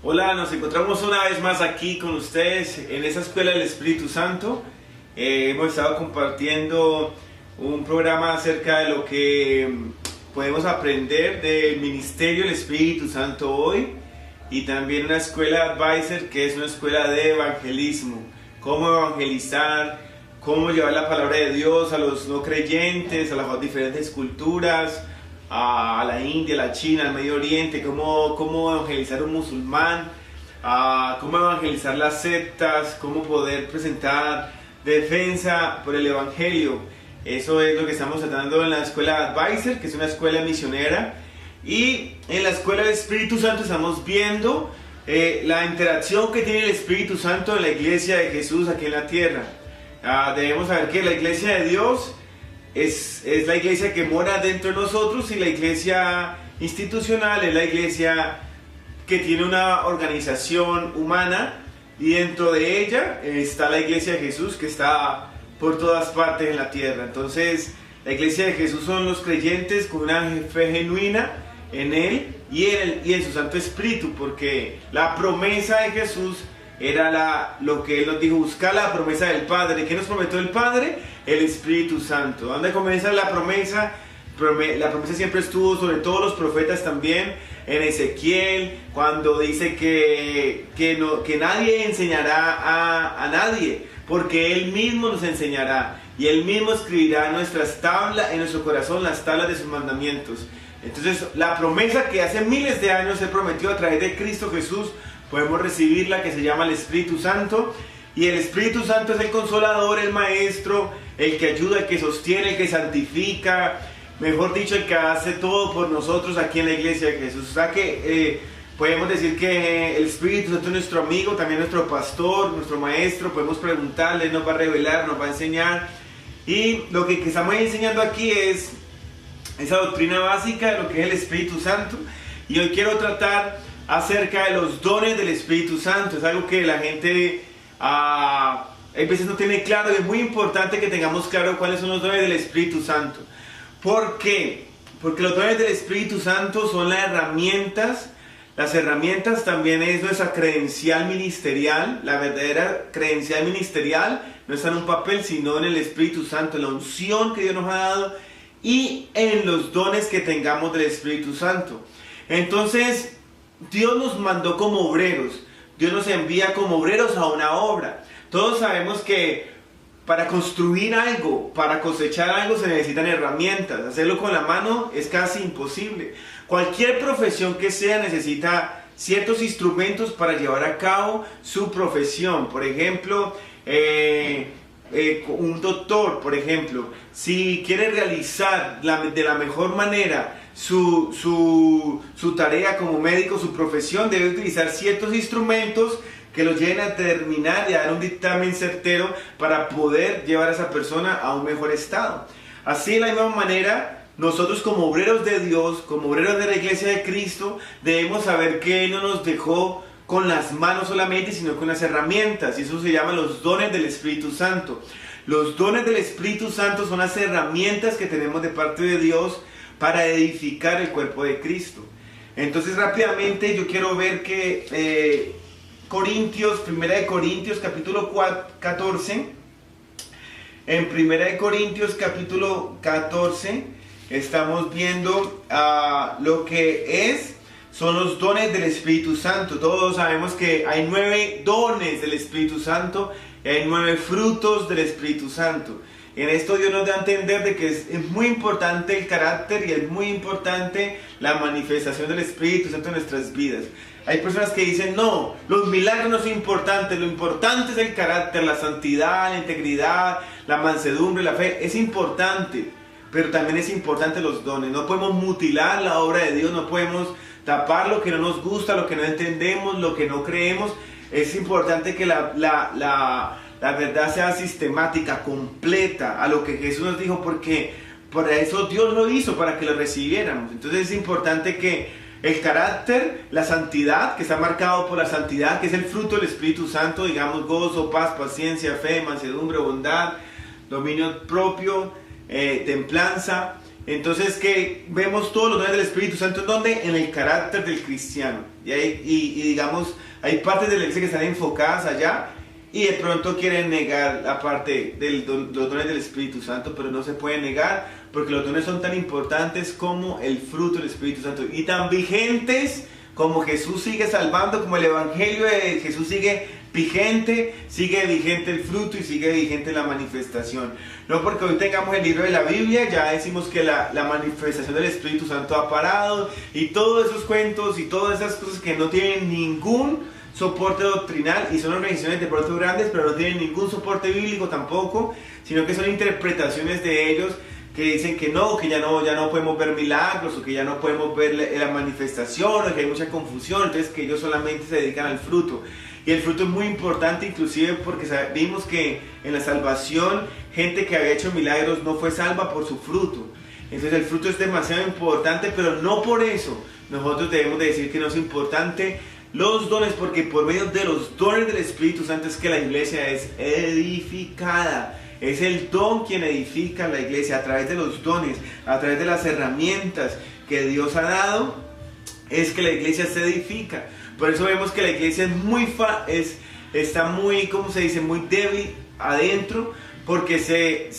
Hola, nos encontramos una vez más aquí con ustedes en esa Escuela del Espíritu Santo. Hemos estado compartiendo un programa acerca de lo que podemos aprender del ministerio del Espíritu Santo hoy, y también una escuela Advisor, que es una escuela de evangelismo. Cómo evangelizar, cómo llevar la palabra de Dios a los no creyentes, a las diferentes culturas, a la India, a la China, al Medio Oriente, cómo evangelizar un musulmán, cómo evangelizar las sectas, cómo poder presentar defensa por el Evangelio. Eso es lo que estamos tratando en la escuela Advisor, que es una escuela misionera. Y en la escuela del Espíritu Santo estamos viendo la interacción que tiene el Espíritu Santo en la iglesia de Jesús aquí en la tierra. Debemos saber que la iglesia de Dios es la iglesia que mora dentro de nosotros, y la iglesia institucional es la iglesia que tiene una organización humana, y dentro de ella está la iglesia de Jesús, que está por todas partes en la tierra. Entonces, la iglesia de Jesús son los creyentes con una fe genuina en Él y en su Santo Espíritu, porque la promesa de Jesús era lo que Él nos dijo: buscar la promesa del Padre. ¿Qué nos prometió el Padre? El Espíritu Santo. ¿Dónde comienza la promesa? La promesa siempre estuvo sobre todos los profetas también. En Ezequiel, cuando dice que nadie enseñará a nadie, porque Él mismo nos enseñará, y Él mismo escribirá en nuestro corazón las tablas de sus mandamientos. Entonces, la promesa que hace miles de años se prometió a través de Cristo Jesús, podemos recibirla, que se llama el Espíritu Santo. Y el Espíritu Santo es el consolador, el maestro, el que ayuda, el que sostiene, el que santifica, mejor dicho, el que hace todo por nosotros aquí en la iglesia de Jesús. O sea que podemos decir que el Espíritu Santo es nuestro amigo, también nuestro pastor, nuestro maestro. Podemos preguntarle, nos va a revelar, nos va a enseñar. Y lo que estamos enseñando aquí es esa doctrina básica de lo que es el Espíritu Santo. Y hoy quiero tratar acerca de los dones del Espíritu Santo. Es algo que la gente a veces no tiene claro, y es muy importante que tengamos claro cuáles son los dones del Espíritu Santo. ¿Por qué? Porque los dones del Espíritu Santo son las herramientas también es nuestra credencial ministerial. La verdadera credencial ministerial no está en un papel, sino en el Espíritu Santo, en la unción que Dios nos ha dado y en los dones que tengamos del Espíritu Santo. Entonces, Dios nos mandó como obreros. Dios nos envía como obreros a una obra. Todos sabemos que para construir algo, para cosechar algo, se necesitan herramientas. Hacerlo con la mano es casi imposible. Cualquier profesión que sea necesita ciertos instrumentos para llevar a cabo su profesión. Por ejemplo, un doctor, por ejemplo, si quiere realizar de la mejor manera su tarea como médico, su profesión, debe utilizar ciertos instrumentos que lo lleven a terminar y a dar un dictamen certero para poder llevar a esa persona a un mejor estado. Así, de la misma manera, nosotros como obreros de Dios, como obreros de la iglesia de Cristo, debemos saber que Él no nos dejó con las manos solamente, sino con las herramientas, y eso se llama los dones del Espíritu Santo. Los dones del Espíritu Santo son las herramientas que tenemos de parte de Dios para edificar el cuerpo de Cristo. Entonces, rápidamente yo quiero ver que Primera de Corintios capítulo 14, en Primera de Corintios capítulo 14 estamos viendo lo que son los dones del Espíritu Santo. Todos sabemos que hay 9 dones del Espíritu Santo y hay 9 frutos del Espíritu Santo. En esto Dios nos da a entender de que es muy importante el carácter, y es muy importante la manifestación del Espíritu Santo en nuestras vidas. Hay personas que dicen: no, los milagros no son importantes, lo importante es el carácter, la santidad, la integridad, la mansedumbre, la fe. Es importante, pero también es importante los dones. No podemos mutilar la obra de Dios, no podemos tapar lo que no nos gusta, lo que no entendemos, lo que no creemos. Es importante que la verdad sea sistemática, completa, a lo que Jesús nos dijo, porque por eso Dios lo hizo, para que lo recibiéramos. Entonces es importante que el carácter, la santidad, que está marcado por la santidad, que es el fruto del Espíritu Santo, digamos, gozo, paz, paciencia, fe, mansedumbre, bondad, dominio propio, templanza. Entonces que vemos todos los dones del Espíritu Santo, ¿en dónde? En el carácter del cristiano. Y digamos, hay partes de la iglesia que están enfocadas allá y de pronto quieren negar la parte de los dones del Espíritu Santo, pero no se puede negar porque los dones son tan importantes como el fruto del Espíritu Santo y tan vigentes como Jesús sigue salvando, como el Evangelio de Jesús sigue vigente el fruto y sigue vigente la manifestación. No porque hoy tengamos el libro de la Biblia, ya decimos que la manifestación del Espíritu Santo ha parado y todos esos cuentos y todas esas cosas que no tienen ningún soporte doctrinal y son organizaciones de pronto grandes, pero no tienen ningún soporte bíblico tampoco, sino que son interpretaciones de ellos que dicen que ya no podemos ver milagros, o que ya no podemos ver la manifestación, o que hay mucha confusión, entonces que ellos solamente se dedican al fruto. Y el fruto es muy importante, inclusive porque vimos que en la salvación, gente que había hecho milagros no fue salva por su fruto. Entonces el fruto es demasiado importante, pero no por eso nosotros debemos de decir que no es importante los dones, porque por medio de los dones del Espíritu Santo es que la iglesia es edificada. Es el don quien edifica la iglesia a través de los dones, a través de las herramientas que Dios ha dado, es que la iglesia se edifica. Por eso vemos que la iglesia está muy, ¿cómo se dice?, muy débil adentro, porque se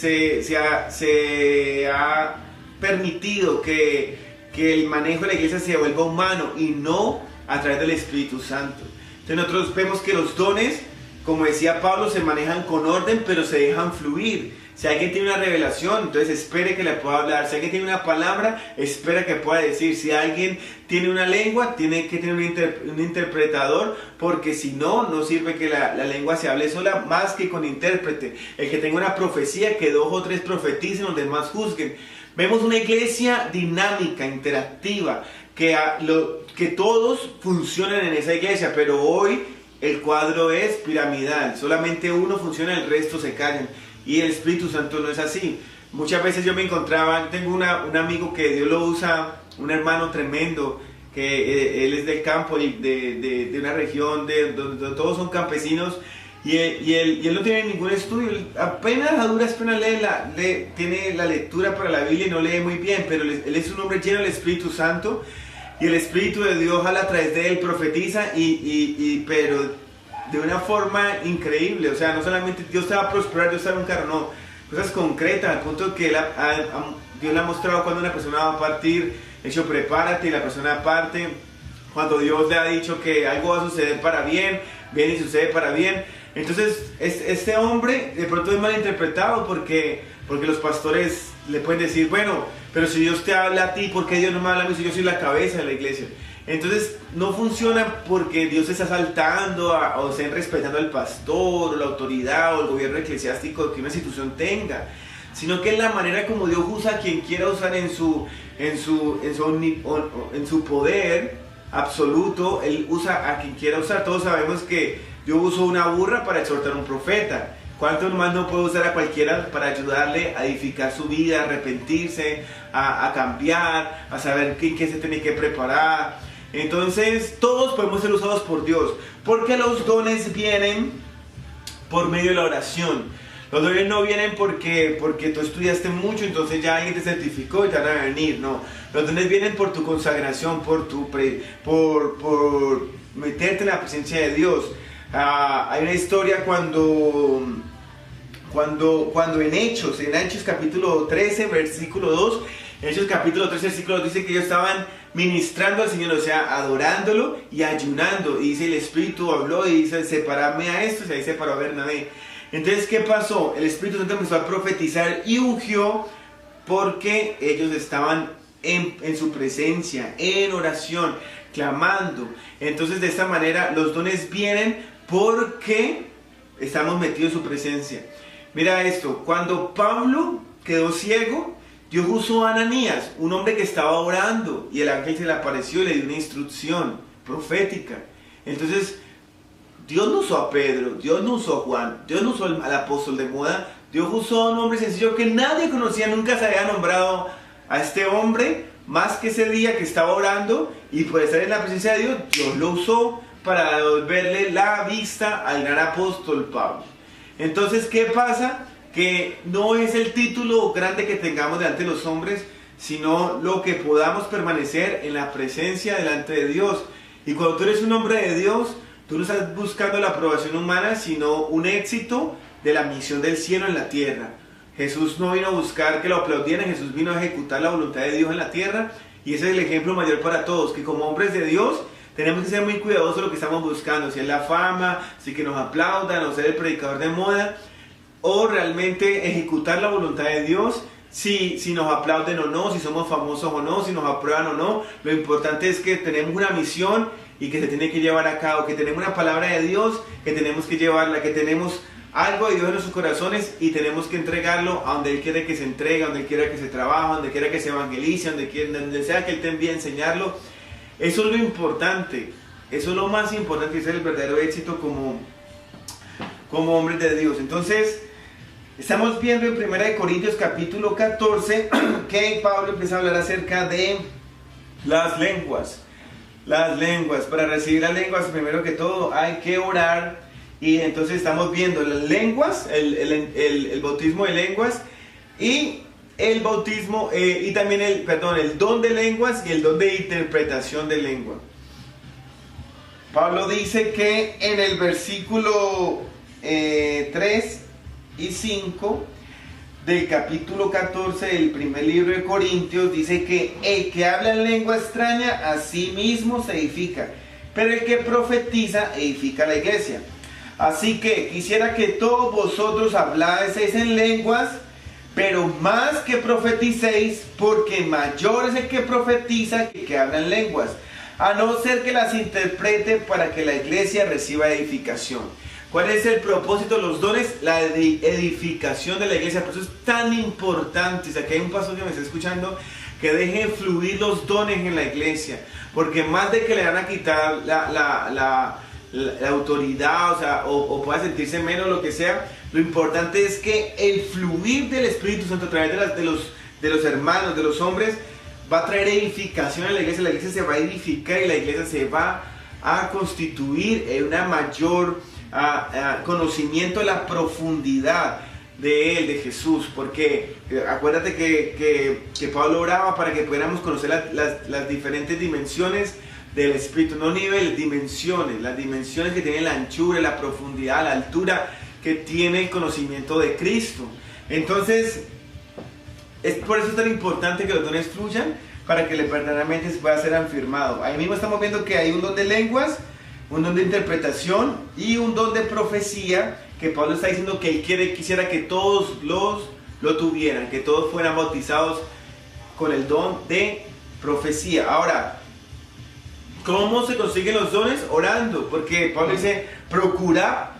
ha permitido que el manejo de la iglesia se vuelva humano y no a través del Espíritu Santo. Entonces nosotros vemos que los dones, como decía Pablo, se manejan con orden, pero se dejan fluir. Si alguien tiene una revelación, entonces espere que le pueda hablar. Si alguien tiene una palabra, espera que pueda decir. Si alguien tiene una lengua, tiene que tener un interpretador, porque si no, no sirve que la lengua se hable sola, más que con intérprete. El que tenga una profecía, que 2 o 3 profeticen, los demás juzguen. Vemos una iglesia dinámica, interactiva, que todos funcionan en esa iglesia, pero hoy el cuadro es piramidal, solamente uno funciona, el resto se callan, y el Espíritu Santo no es así. Muchas veces yo me encontraba, tengo un amigo que Dios lo usa, un hermano tremendo, que él es del campo y de una región donde todos son campesinos, y él no tiene ningún estudio, apenas a duras penas tiene la lectura para la Biblia y no lee muy bien, pero él es un hombre lleno del Espíritu Santo. Y el Espíritu de Dios a través de él profetiza, pero de una forma increíble. O sea, no solamente Dios te va a prosperar, Dios te va a dar un carro, no. Cosas concretas, al punto que Dios le ha mostrado cuando una persona va a partir. De hecho, prepárate y la persona parte. Cuando Dios le ha dicho que algo va a suceder para bien, viene y sucede para bien. Entonces, este hombre de pronto es malinterpretado porque los pastores le pueden decir, bueno, pero si Dios te habla a ti, ¿por qué Dios no me habla a mí si yo soy la cabeza de la iglesia? Entonces no funciona porque Dios está saltando o estén respetando al pastor o la autoridad o el gobierno eclesiástico que una institución tenga, sino que es la manera como Dios usa a quien quiera usar en su poder absoluto. Él usa a quien quiera usar. Todos sabemos que Dios usó una burra para exhortar a un profeta. ¿Cuánto más no puede usar a cualquiera para ayudarle a edificar su vida, a arrepentirse, a cambiar, a saber qué se tiene que preparar? Entonces todos podemos ser usados por Dios, porque los dones vienen por medio de la oración. Los dones no vienen porque tú estudiaste mucho, entonces ya alguien te certificó y te van a venir. No, los dones vienen por tu consagración, por meterte en la presencia de Dios. Hay una historia cuando en Hechos capítulo 13, versículo 2, en Hechos capítulo 13, versículo 2 dice que ellos estaban ministrando al Señor, o sea, adorándolo y ayunando, y dice el Espíritu habló y dice, separame a esto, y ahí separó a Bernabé. Entonces, ¿qué pasó? El Espíritu Santo empezó a profetizar y ungió porque ellos estaban en su presencia, en oración, clamando. Entonces, de esta manera, los dones vienen porque estamos metidos en su presencia. Mira esto, cuando Pablo quedó ciego, Dios usó a Ananías, un hombre que estaba orando, y el ángel se le apareció y le dio una instrucción profética. Entonces, Dios no usó a Pedro, Dios no usó a Juan, Dios no usó al apóstol de moda, Dios usó a un hombre sencillo que nadie conocía, nunca se había nombrado a este hombre, más que ese día que estaba orando, y por estar en la presencia de Dios, Dios lo usó para devolverle la vista al gran apóstol Pablo. Entonces, ¿qué pasa? Que no es el título grande que tengamos delante de los hombres, sino lo que podamos permanecer en la presencia delante de Dios. Y cuando tú eres un hombre de Dios, tú no estás buscando la aprobación humana, sino un éxito de la misión del cielo en la tierra. Jesús no vino a buscar que lo aplaudieran, Jesús vino a ejecutar la voluntad de Dios en la tierra, y ese es el ejemplo mayor para todos, que como hombres de Dios tenemos que ser muy cuidadosos de lo que estamos buscando, si es la fama, si que nos aplaudan, o ser el predicador de moda, o realmente ejecutar la voluntad de Dios, si nos aplauden o no, si somos famosos o no, si nos aprueban o no. Lo importante es que tenemos una misión y que se tiene que llevar a cabo, que tenemos una palabra de Dios, que tenemos que llevarla, que tenemos algo de Dios en nuestros corazones y tenemos que entregarlo a donde Él quiere que se entregue, a donde Él quiera que se trabaje, donde quiera que se evangelice, donde sea que Él te envíe a enseñarlo. Eso es lo importante, eso es lo más importante, ese es el verdadero éxito como hombres de Dios. Entonces, estamos viendo en 1 Corintios capítulo 14 que Pablo empieza a hablar acerca de las lenguas. Las lenguas, para recibir las lenguas, primero que todo hay que orar. Y entonces estamos viendo las lenguas, el bautismo de lenguas y el bautismo y también el don de lenguas y el don de interpretación de lengua. Pablo dice que en el versículo 3 y 5 del capítulo 14 del primer libro de Corintios, dice que el que habla en lengua extraña a sí mismo se edifica, pero el que profetiza edifica la iglesia. Así que quisiera que todos vosotros hablaseis en lenguas, pero más que profeticéis, porque mayor es el que profetiza que el que habla en lenguas, a no ser que las interprete para que la iglesia reciba edificación. ¿Cuál es el propósito de los dones? La edificación de la iglesia. Por eso es tan importante. O sea, que hay un pastor que me está escuchando que deje fluir los dones en la iglesia, porque más de que le van a quitar la autoridad, o sea, o pueda sentirse menos, lo que sea, lo importante es que el fluir del Espíritu Santo a través de los hermanos, de los hombres, va a traer edificación a la iglesia se va a edificar y la iglesia se va a constituir en una mayor conocimiento de la profundidad de Él, de Jesús, porque acuérdate que Pablo oraba para que pudiéramos conocer las diferentes dimensiones del Espíritu, no niveles, dimensiones, las dimensiones que tiene la anchura, la profundidad, la altura que tiene el conocimiento de Cristo. Entonces, por eso es tan importante que los dones fluyan, para que verdaderamente se pueda ser afirmado. Ahí mismo estamos viendo que hay un don de lenguas, un don de interpretación y un don de profecía, que Pablo está diciendo que él quisiera que todos lo tuvieran, que todos fueran bautizados con el don de profecía. Ahora, ¿cómo se consiguen los dones? Orando, porque Pablo dice procurar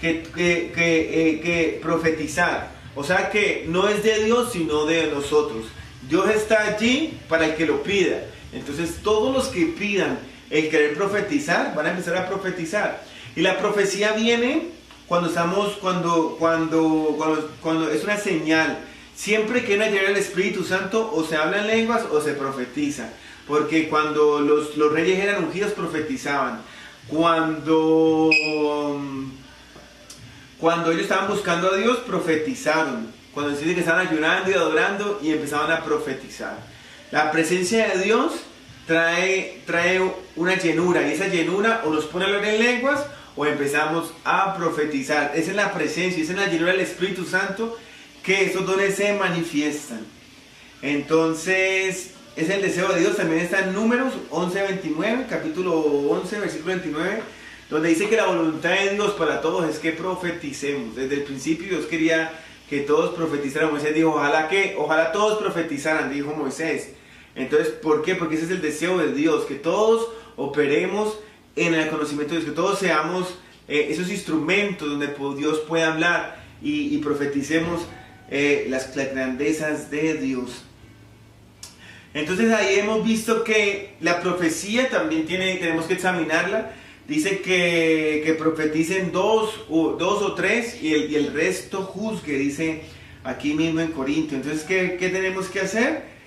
que profetizar. O sea que no es de Dios sino de nosotros. Dios está allí para el que lo pida. Entonces todos los que pidan el querer profetizar van a empezar a profetizar. Y la profecía viene cuando es una señal. Siempre que viene a llegar el Espíritu Santo, o se habla en lenguas o se profetiza. Porque cuando los reyes eran ungidos, profetizaban. Cuando ellos estaban buscando a Dios, profetizaron. Cuando se dice que estaban ayunando y adorando, y empezaban a profetizar. La presencia de Dios trae una llenura, y esa llenura o nos pone a hablar en lenguas o empezamos a profetizar. Esa es la presencia, esa es la llenura del Espíritu Santo, que esos dones se manifiestan. Entonces, es el deseo de Dios. También está en Números 11:29, capítulo 11, versículo 29, donde dice que la voluntad de Dios para todos es que profeticemos. Desde el principio Dios quería que todos profetizaran. Moisés dijo, ojalá todos profetizaran, dijo Moisés. Entonces, ¿por qué? Porque ese es el deseo de Dios, que todos operemos en el conocimiento de Dios, que todos seamos esos instrumentos donde Dios puede hablar y profeticemos las grandezas de Dios. Entonces ahí hemos visto que la profecía también tenemos que examinarla. Dice que profeticen dos o tres y el resto juzgue, dice aquí mismo en Corintios. Entonces, ¿qué tenemos que hacer?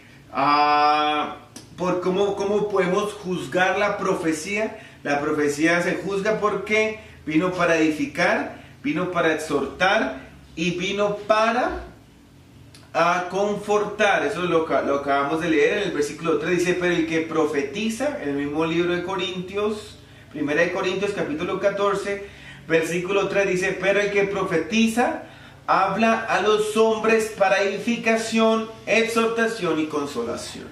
¿Cómo podemos juzgar la profecía? La profecía se juzga porque vino para edificar, vino para exhortar y vino para a confortar. Eso lo acabamos de leer en el versículo 3. Dice, pero el que profetiza, en el mismo libro de Corintios, 1 de Corintios capítulo 14, versículo 3 dice, pero el que profetiza habla a los hombres para edificación, exhortación y consolación.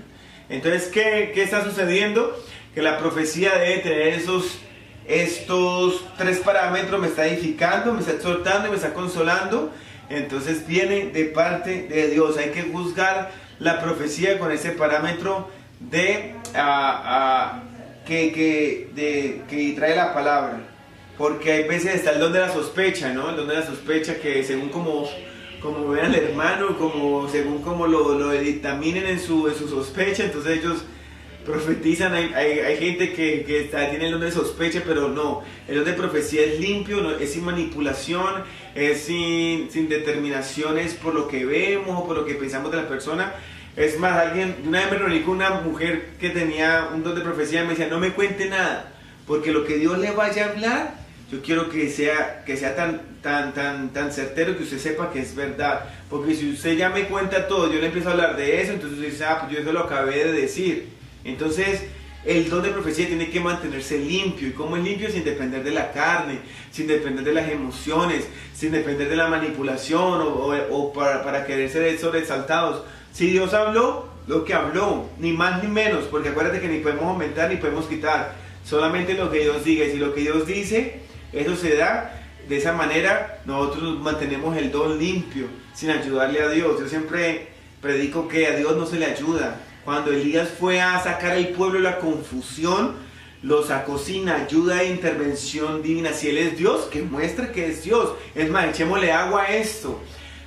Entonces, ¿qué está sucediendo? Que la profecía debe tener estos tres parámetros: me está edificando, me está exhortando y me está consolando. Entonces viene de parte de Dios. Hay que juzgar la profecía con ese parámetro que trae la palabra. Porque hay veces está el don de la sospecha, ¿no? El don de la sospecha, que según como ven al hermano, según como lo dictaminen en su sospecha, entonces ellos profetizan. Hay gente que tiene el don de sospecha, pero no. El don de profecía es limpio, no, es sin manipulación, es sin determinaciones por lo que vemos o por lo que pensamos de la persona. Es más, una vez me reuní con una mujer que tenía un don de profecía y me decía, no me cuente nada, porque lo que Dios le vaya a hablar, yo quiero que sea tan certero que usted sepa que es verdad. Porque si usted ya me cuenta todo, yo le empiezo a hablar de eso, entonces usted dice, pues yo eso lo acabé de decir. Entonces, el don de profecía tiene que mantenerse limpio. ¿Y cómo es limpio? Sin depender de la carne, sin depender de las emociones, sin depender de la manipulación o para querer ser sobresaltados. Si Dios habló, lo que habló, ni más ni menos, porque acuérdate que ni podemos aumentar ni podemos quitar, solamente lo que Dios diga. Y si lo que Dios dice, eso se da. De esa manera nosotros mantenemos el don limpio, sin ayudarle a Dios. Yo siempre predico que a Dios no se le ayuda. Cuando Elías fue a sacar al pueblo de la confusión, lo sacó sin ayuda e intervención divina. Si Él es Dios, que muestre que es Dios. Es más, echémosle agua a esto,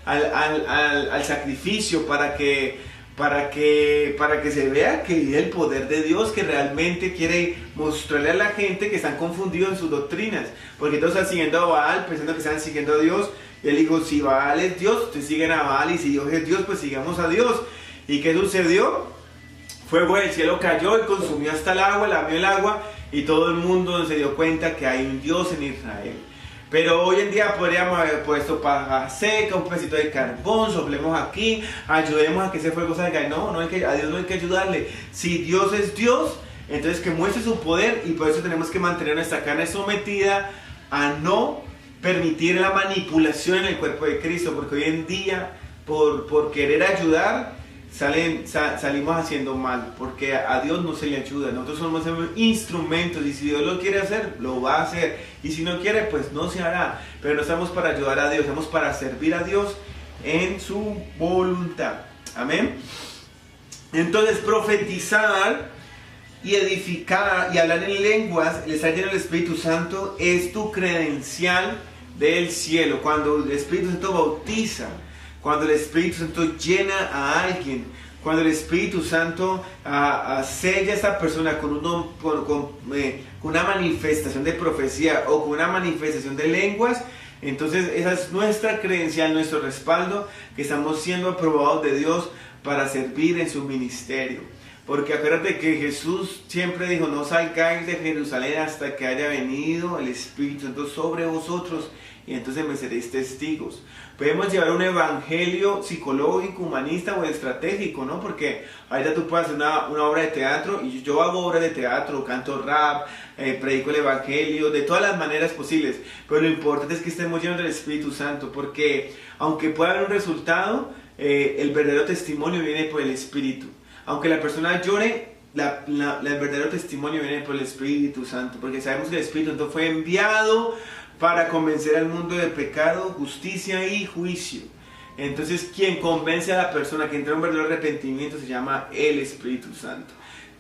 al sacrificio, para que se vea que es el poder de Dios, que realmente quiere mostrarle a la gente que están confundidos en sus doctrinas, porque todos están siguiendo a Baal pensando que están siguiendo a Dios. Y él dijo, si Baal es Dios, ustedes siguen a Baal, y si Dios es Dios, pues sigamos a Dios. ¿Y qué sucedió? Fuego del cielo cayó y consumió hasta el agua, lamió el agua, y todo el mundo se dio cuenta que hay un Dios en Israel. Pero hoy en día podríamos haber puesto paja seca, un pedacito de carbón, soplemos aquí, ayudemos a que ese fuego salga. No, a Dios no hay que ayudarle. Si Dios es Dios, entonces que muestre su poder, y por eso tenemos que mantener nuestra carne sometida a no permitir la manipulación en el cuerpo de Cristo, porque hoy en día, por querer ayudar, salimos haciendo mal, porque a Dios no se le ayuda. Nosotros somos instrumentos, y si Dios lo quiere hacer, lo va a hacer, y si no quiere, pues no se hará. Pero no estamos para ayudar a Dios, estamos para servir a Dios en su voluntad. Amén. Entonces, profetizar y edificar y hablar en lenguas, les trae lleno el Espíritu Santo, es tu credencial del cielo. Cuando el Espíritu Santo bautiza, cuando el Espíritu Santo llena a alguien, cuando el Espíritu Santo sella a esta persona con una manifestación de profecía o con una manifestación de lenguas, entonces esa es nuestra credencial, nuestro respaldo, que estamos siendo aprobados de Dios para servir en su ministerio. Porque acuérdate que Jesús siempre dijo, no salgáis de Jerusalén hasta que haya venido el Espíritu Santo sobre vosotros, y entonces me seréis testigos. Podemos llevar un evangelio psicológico, humanista o estratégico, ¿no? Porque ahorita tú puedes hacer una obra de teatro, y yo hago obras de teatro, canto rap, predico el evangelio, de todas las maneras posibles. Pero lo importante es que estemos llenos del Espíritu Santo, porque aunque pueda haber un resultado, el verdadero testimonio viene por el Espíritu. Aunque la persona llore, el verdadero testimonio viene por el Espíritu Santo, porque sabemos que el Espíritu Santo fue enviado para convencer al mundo de pecado, justicia y juicio. Entonces, quien convence a la persona que entra en un verdadero arrepentimiento se llama el Espíritu Santo.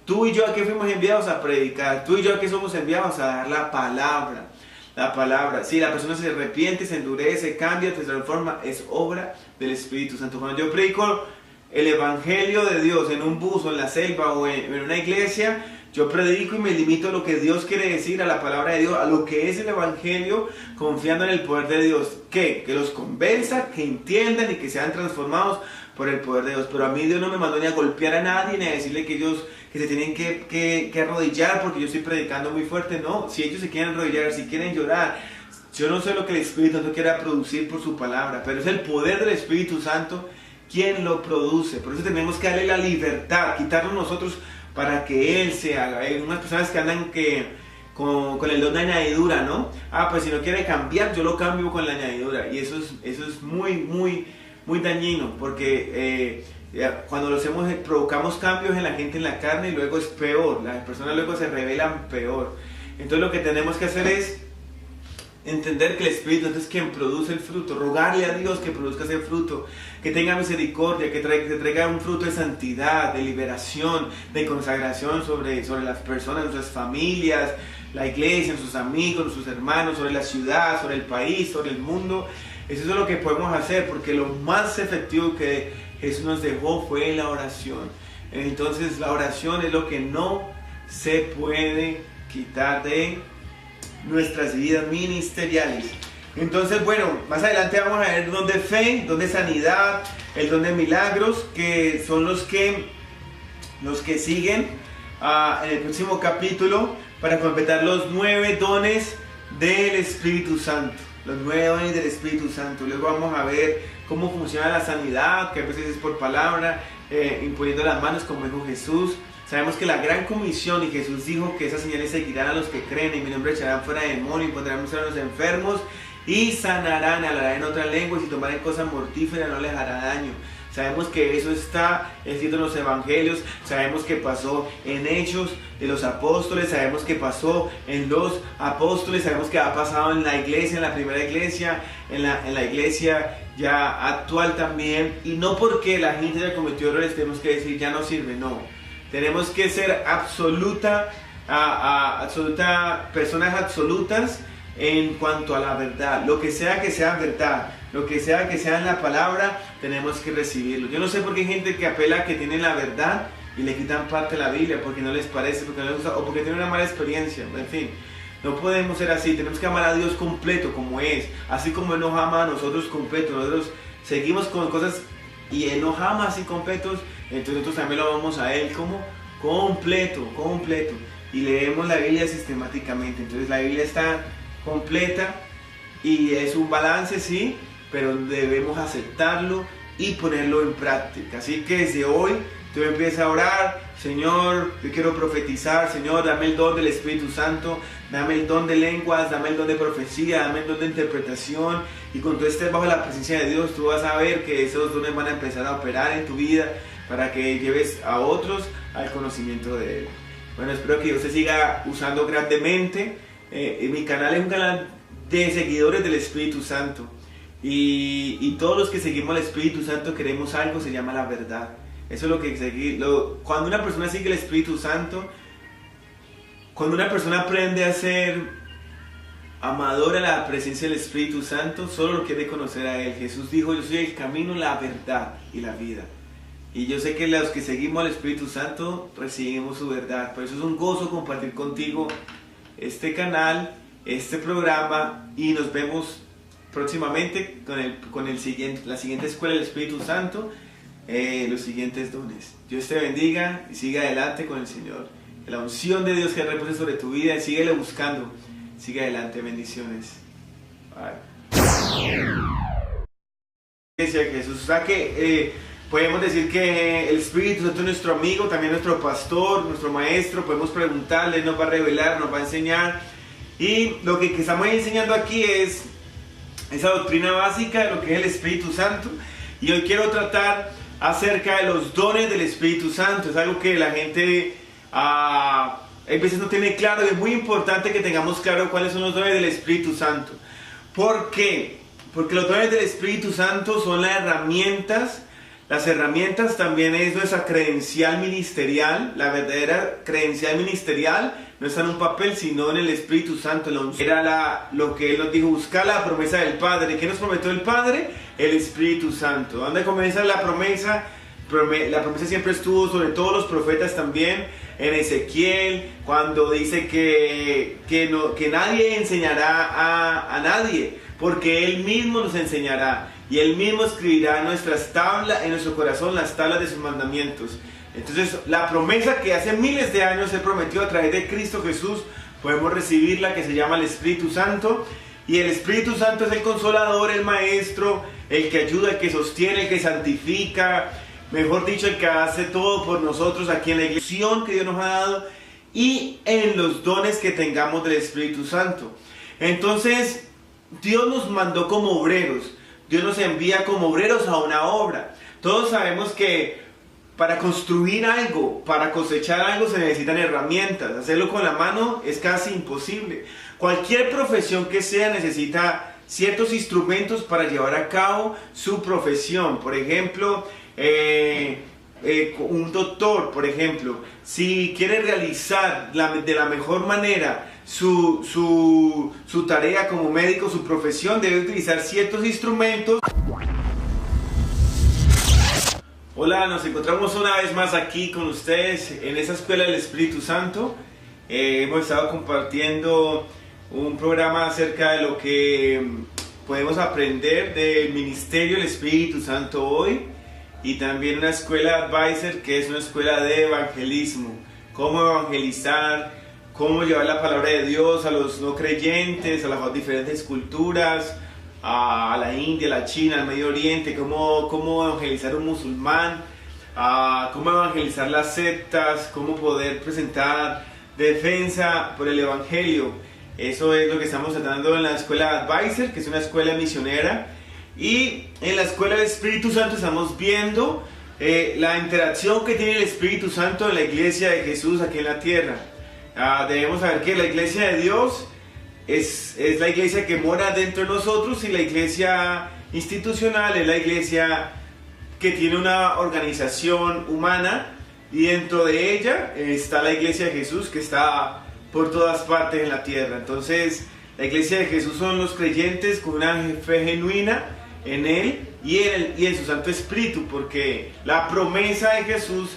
Tú y yo, ¿a qué fuimos enviados? A predicar. Tú y yo, ¿a qué somos enviados? A dar la palabra. La palabra. Si la persona se arrepiente, se endurece, cambia, se transforma, es obra del Espíritu Santo. Cuando yo predico el evangelio de Dios en un bus o en la selva o en una iglesia, yo predico y me limito a lo que Dios quiere decir, a la palabra de Dios, a lo que es el evangelio, confiando en el poder de Dios. ¿Qué? Que los convenza, que entiendan y que sean transformados por el poder de Dios. Pero a mí Dios no me mandó ni a golpear a nadie, ni a decirle que ellos se tienen que arrodillar porque yo estoy predicando muy fuerte. No, si ellos se quieren arrodillar, si quieren llorar, yo no sé lo que el Espíritu Santo quiera producir por su palabra, pero es el poder del Espíritu Santo quien lo produce. Por eso tenemos que darle la libertad, quitarnos nosotros para que Él se haga. Hay unas personas que andan con el don de añadidura, ¿no? Pues si no quiere cambiar, yo lo cambio con la añadidura. Y eso es muy dañino, porque cuando provocamos cambios en la gente, en la carne, y luego es peor. Las personas luego se rebelan peor. Entonces lo que tenemos que hacer es entender que el Espíritu Santo es quien produce el fruto, rogarle a Dios que produzca ese fruto, que tenga misericordia, que traiga un fruto de santidad, de liberación, de consagración sobre las personas, nuestras familias, la iglesia, sus amigos, sus hermanos, sobre la ciudad, sobre el país, sobre el mundo. Eso es lo que podemos hacer, porque lo más efectivo que Jesús nos dejó fue la oración. Entonces la oración es lo que no se puede quitar de nuestras vidas ministeriales. Entonces, bueno, más adelante vamos a ver don de fe, don de sanidad, el don de milagros, que son los que siguen en el próximo capítulo, para completar los 9 dones del Espíritu Santo. Los 9 dones del Espíritu Santo. Luego vamos a ver cómo funciona la sanidad, que a veces es por palabra, imponiendo las manos, como dijo Jesús. Sabemos que la gran comisión, y Jesús dijo que esas señales seguirán a los que creen, en mi nombre echarán fuera demonios, y pondrán manos a los enfermos, y sanarán, hablarán en otras lenguas, y tomarán cosas mortíferas, no les hará daño. Sabemos que eso está escrito en los evangelios, sabemos que pasó en Hechos de los Apóstoles, sabemos que pasó en los apóstoles, sabemos que ha pasado en la iglesia, en la primera iglesia, en la iglesia ya actual también. Y no porque la gente haya cometido errores tenemos que decir ya no sirve, no. Tenemos que ser personas absolutas en cuanto a la verdad. Lo que sea verdad, lo que sea en la palabra, tenemos que recibirlo. Yo no sé por qué hay gente que apela a que tiene la verdad y le quitan parte de la Biblia porque no les parece, porque no les gusta, o porque tienen una mala experiencia. En fin, no podemos ser así. Tenemos que amar a Dios completo como es, así como Él nos ama a nosotros completo. Nosotros seguimos con cosas y Él nos ama así completos, entonces nosotros también lo amamos a Él como completo. Y leemos la Biblia sistemáticamente. Entonces la Biblia está completa y es un balance, sí, pero debemos aceptarlo y ponerlo en práctica. Así que desde hoy tú empiezas a orar: Señor, yo quiero profetizar. Señor, dame el don del Espíritu Santo, dame el don de lenguas, dame el don de profecía, dame el don de interpretación. Y cuando tú estés bajo la presencia de Dios, tú vas a ver que esos dones van a empezar a operar en tu vida para que lleves a otros al conocimiento de Él. Bueno, espero que Dios te siga usando grandemente. Mi canal es un canal de seguidores del Espíritu Santo, y todos los que seguimos al Espíritu Santo queremos algo, se llama la verdad. Eso es lo que seguimos. Cuando una persona sigue el Espíritu Santo, cuando una persona aprende a ser amadora a la presencia del Espíritu Santo, solo lo quiere conocer a Él. Jesús dijo: yo soy el camino, la verdad y la vida. Y yo sé que los que seguimos al Espíritu Santo recibimos su verdad. Por eso es un gozo compartir contigo este canal, este programa, y nos vemos próximamente con la siguiente escuela del Espíritu Santo, los siguientes dones. Dios te bendiga y siga adelante con el Señor. Que la unción de Dios que repose sobre tu vida, y síguele buscando. Sigue adelante, bendiciones. Bye. Jesús, o sea que podemos decir que el Espíritu Santo es nuestro amigo, también nuestro pastor, nuestro maestro. Podemos preguntarle, Él nos va a revelar, nos va a enseñar. Y lo que estamos enseñando aquí es esa doctrina básica de lo que es el Espíritu Santo. Y hoy quiero tratar acerca de los dones del Espíritu Santo. Es algo que la gente a veces no tiene claro, y es muy importante que tengamos claro cuáles son los dones del Espíritu Santo. ¿Por qué? Porque los dones del Espíritu Santo son las herramientas también es nuestra credencial ministerial. La verdadera credencial ministerial no está en un papel, sino en el Espíritu Santo. Era lo que Él nos dijo: buscar la promesa del Padre. ¿Qué nos prometió el Padre? El Espíritu Santo. ¿Dónde comienza la promesa? La promesa siempre estuvo sobre todos los profetas también. En Ezequiel, cuando dice que nadie enseñará a nadie, porque Él mismo nos enseñará. Y Él mismo escribirá en nuestro corazón las tablas de sus mandamientos. Entonces, la promesa que hace miles de años se prometió a través de Cristo Jesús, podemos recibirla, que se llama el Espíritu Santo. Y el Espíritu Santo es el consolador, el maestro, el que ayuda, el que sostiene, el que santifica, mejor dicho, el que hace todo por nosotros aquí en la iglesia que Dios nos ha dado y en los dones que tengamos del Espíritu Santo. Entonces, Dios nos mandó como obreros, Dios nos envía como obreros a una obra. Todos sabemos que para construir algo, para cosechar algo se necesitan herramientas. Hacerlo con la mano es casi imposible. Cualquier profesión que sea necesita ciertos instrumentos para llevar a cabo su profesión. Por ejemplo, un doctor, por ejemplo, si quiere realizar de la mejor manera su tarea como médico, su profesión, debe utilizar ciertos instrumentos. Hola, nos encontramos una vez más aquí con ustedes en esa escuela del Espíritu Santo. Hemos estado compartiendo un programa acerca de lo que podemos aprender del ministerio del Espíritu Santo hoy, y también una escuela Advisor, que es una escuela de evangelismo. Cómo evangelizar, cómo llevar la palabra de Dios a los no creyentes, a las diferentes culturas, a la India, a la China, al Medio Oriente, cómo evangelizar a un musulmán, cómo evangelizar las sectas, cómo poder presentar defensa por el Evangelio. Eso es lo que estamos tratando en la escuela Advisor, que es una escuela misionera. Y en la escuela del Espíritu Santo estamos viendo la interacción que tiene el Espíritu Santo en la iglesia de Jesús aquí en la tierra. Debemos saber que la iglesia de Dios es la iglesia que mora dentro de nosotros, y la iglesia institucional es la iglesia que tiene una organización humana, y dentro de ella está la iglesia de Jesús, que está por todas partes en la tierra. Entonces, la iglesia de Jesús son los creyentes con una fe genuina en Él y en su Santo Espíritu, porque la promesa de Jesús